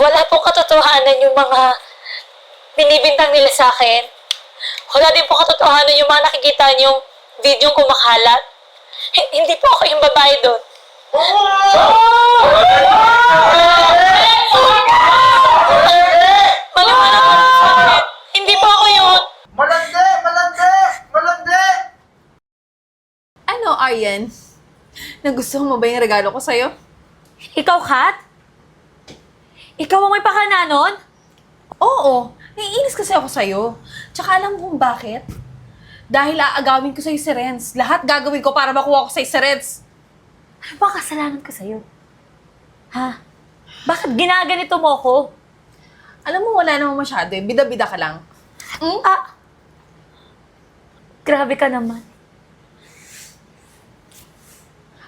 Wala pong katotohanan yung mga binibintang nila sa akin. Wala din po katotohanan yung mga nakikita niyong video kumakalat. Hindi po ako yung babae doon. Maniwala ka lang sa akin. Hindi po ako yun. Malandi! Malandi! Malandi! Ano, Aryan? Nagustuhan mo ba yung regalo ko sa'yo? Ikaw, Kat? Ikaw ang may pakana nun? Oo, naiinis kasi ako sa'yo. Tsaka alam mo kung bakit? Dahil aagawin ko sa'yo si Renz. Lahat gagawin ko para makuha ko sa'yo si Renz. Ano ba kasalanan ko sa'yo? Ha? Bakit ginaganito mo ako? Alam mo, wala namang masyado eh. Bida-bida ka lang. Ah! Grabe ka naman.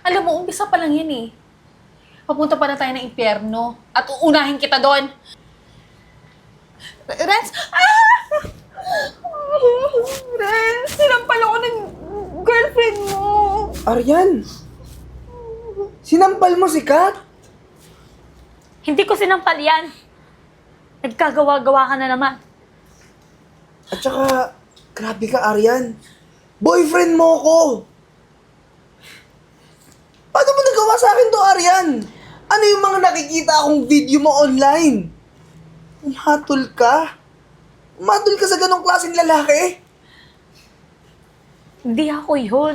Alam mo, umpisa pa lang yan eh. Papunta pa na tayo ng impyerno. At uunahin kita doon. Renz! Ah! Renz, sinampal ako ng girlfriend mo. Aryan! Sinampal mo si Kat? Hindi ko sinampal yan. Nagkagawa-gawa ka na naman. At saka, grabe ka, Aryan. Boyfriend mo ko! Paano mo nagawa sa akin to, Aryan? Ano yung mga nakikita akong video mo online? Umatol ka? Umatol ka sa ganong klaseng lalaki? Hindi ako yun.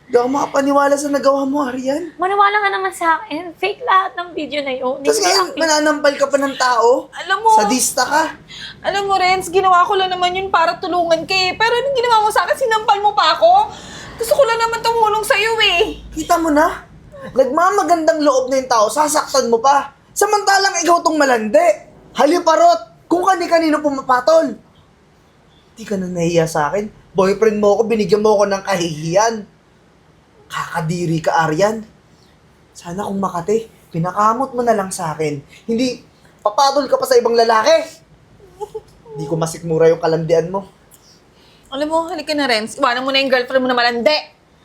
Hindi ako makapaniwala sa nagawa mo, Aryan. Maniwala ka naman sa akin. Fake lahat ng video na yun. Tapos Hindi ngayon, ako. mananampal ka pa ng tao? Alam mo, Sadista ka? alam mo, Renz, ginawa ko lang naman yun para tulungan ka eh. Pero anong ginawa mo sa akin? Sinampal mo pa ako? Gusto ko lang naman tumulong sa'yo eh. Kita mo na? Nagmamagandang loob na yung tao, sasaktan mo pa. Samantalang ikaw tong malandi. Haliparot, kung kani-kanino pumapatol. Di ka na nahiya sa akin. Boyfriend mo ako, binigyan mo ako ng kahihiyan. Kakadiri ka, Aryan. Sana kung makati, pinakamot mo na lang sa akin. Hindi, papatol ka pa sa ibang lalaki. Hindi ko masikmura yung kalandian mo. Alam mo, halika na, Renz. Iwanan mo na yung girlfriend mo na malandi.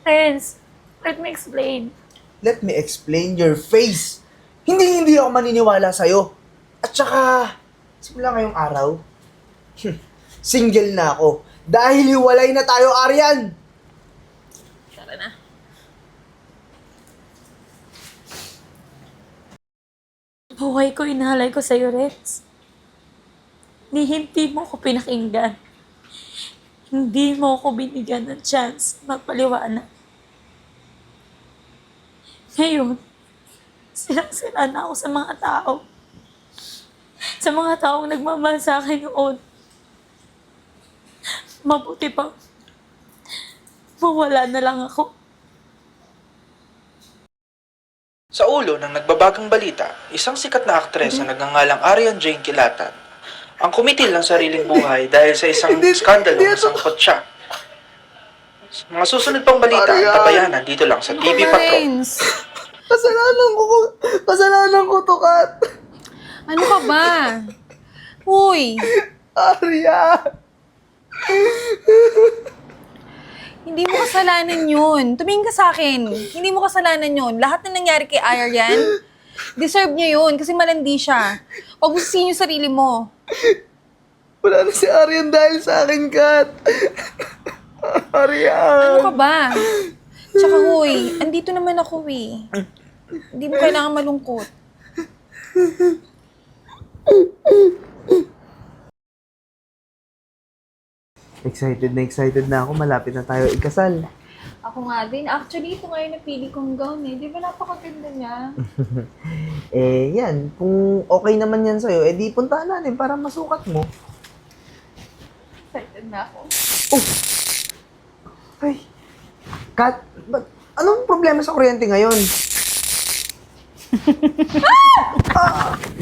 Friends, let me explain. Let me explain your face. Hindi ako maniniwala sa'yo. At saka, simula ngayong araw, single na ako. Dahil hiwalay na tayo, Aryan. Tara na. Buhay ko, inahalay ko sa'yo, Rex. Hindi mo ko pinakinggan. Hindi mo ko binigyan ng chance magpaliwanag. Ngayon, silang-sila na ako sa mga tao. Sa mga taong nagmamahal sa akin noon. Mabuti pa. Mawala na lang ako. Sa ulo ng nagbabagang balita, isang sikat na aktres na nagngangalang Aryan Jane Kilatan ang kumitil ng sariling buhay dahil sa isang skandalo na sangkot siya. Sa mga susunod pang balita at tabayanan dito lang sa TV Patrol. Renz, Kasalanan ko to, Kat. ano ka ba? Uy, Aryan. hindi mo kasalanan yun. Tumingin ka sa akin. Hindi mo kasalanan yun. Lahat na nangyari kay Aryan, deserve niya yun kasi malandi siya. Huwag mo sisihin yung sarili mo. Wala na si Aryan dahil sa akin, Kat. Aryan. Ano ka ba? Tsaka huy, andito naman ako eh. Hindi mo kailangan malungkot. Excited na ako. Malapit na tayo ikasal. Ako nga din. Actually, ito ngayon napili kong gown eh. Di ba napakaganda niya? Yan. Kung okay naman yan sa'yo, di puntahan natin para masukat mo. Excited na ako. Ay. Kat, anong problema sa kuryente ngayon?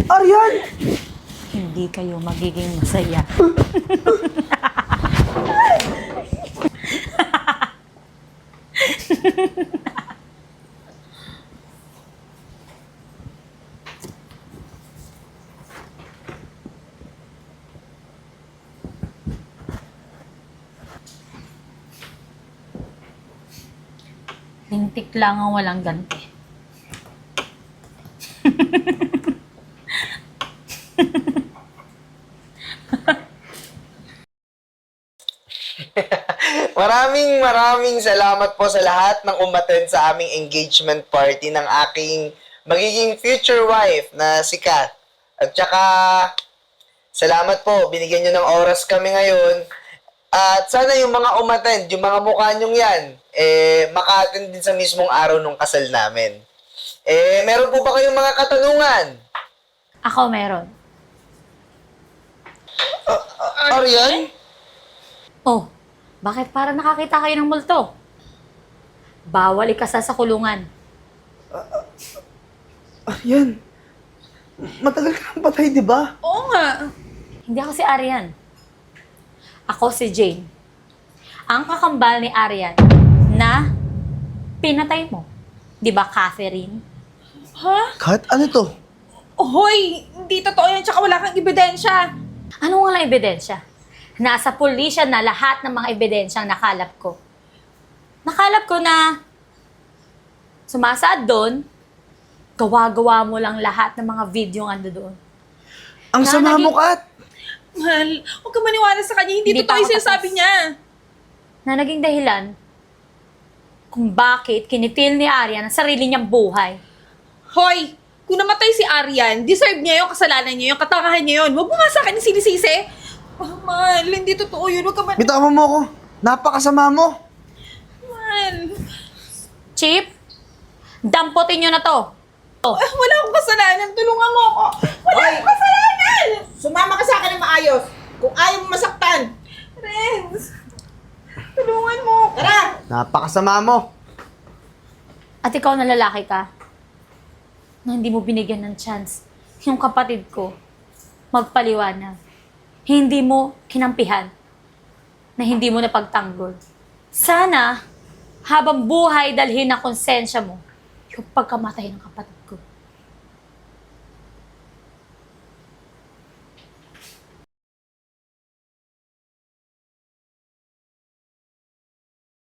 Aryan! Hindi kayo magiging masaya. Lintik lang ang walang ganti. Maraming salamat po sa lahat ng umattend sa aming engagement party ng aking magiging future wife na si Kat. At saka, salamat po, binigyan nyo ng oras kami ngayon. At sana yung mga umattend, yung mga mukha nyong yan, maka-attend din sa mismong araw ng kasal namin. Meron po ba kayong mga katanungan? Ako meron. Arian? Oh, bakit para nakakita kayo ng multo? Bawal ikasal sa kulungan. Arian? Matagal ka nang patay, di ba? Oo nga. Hindi ako si Arian. Ako si Jane. Ang kakambal ni Arian na pinatay mo. Di ba, Catherine? Ha? Kat, ano to? Hoy, hindi totoo yan, tsaka wala kang ebidensya. Ano nga lang ebidensya? Nasa pulisya na lahat ng mga ebidensyang nakalap ko. Nakalap ko na sumasaad doon, gawa-gawa mo lang lahat ng mga video ando doon. Ang sama mo, Kat! Mahal, huwag ka maniwala sa kanya. Hindi Hindi totoo pa yung ako sinasabi tapos. niya. Na naging dahilan kung bakit kinitil ni Arian ang sarili niyang buhay. Hoy, kung namatay si Arian, deserve niya yung kasalanan niya, yung katangahan niya yun. Huwag mo nga sa akin sinisisi. Oh, mahal, hindi totoo yun. Huwag ka man... Bitawan mo ako. Napakasama mo. Mahal. Chip, dampotin niyo na to. Oh, Wala akong kasalanan. Tulungan mo ako. Wala akong kasalanan! Sumama ka sa akin ng maayos. Kung ayaw mo masaktan. Renz, tulungan mo ako. Tara! Napakasama mo. at ikaw na lalaki ka, na hindi mo binigyan ng chance yung kapatid ko magpaliwanag. Hindi mo kinampihan na hindi mo napagtanggol. Sana, habang buhay dalhin ng konsensya mo yung pagkamatay ng kapatid ko.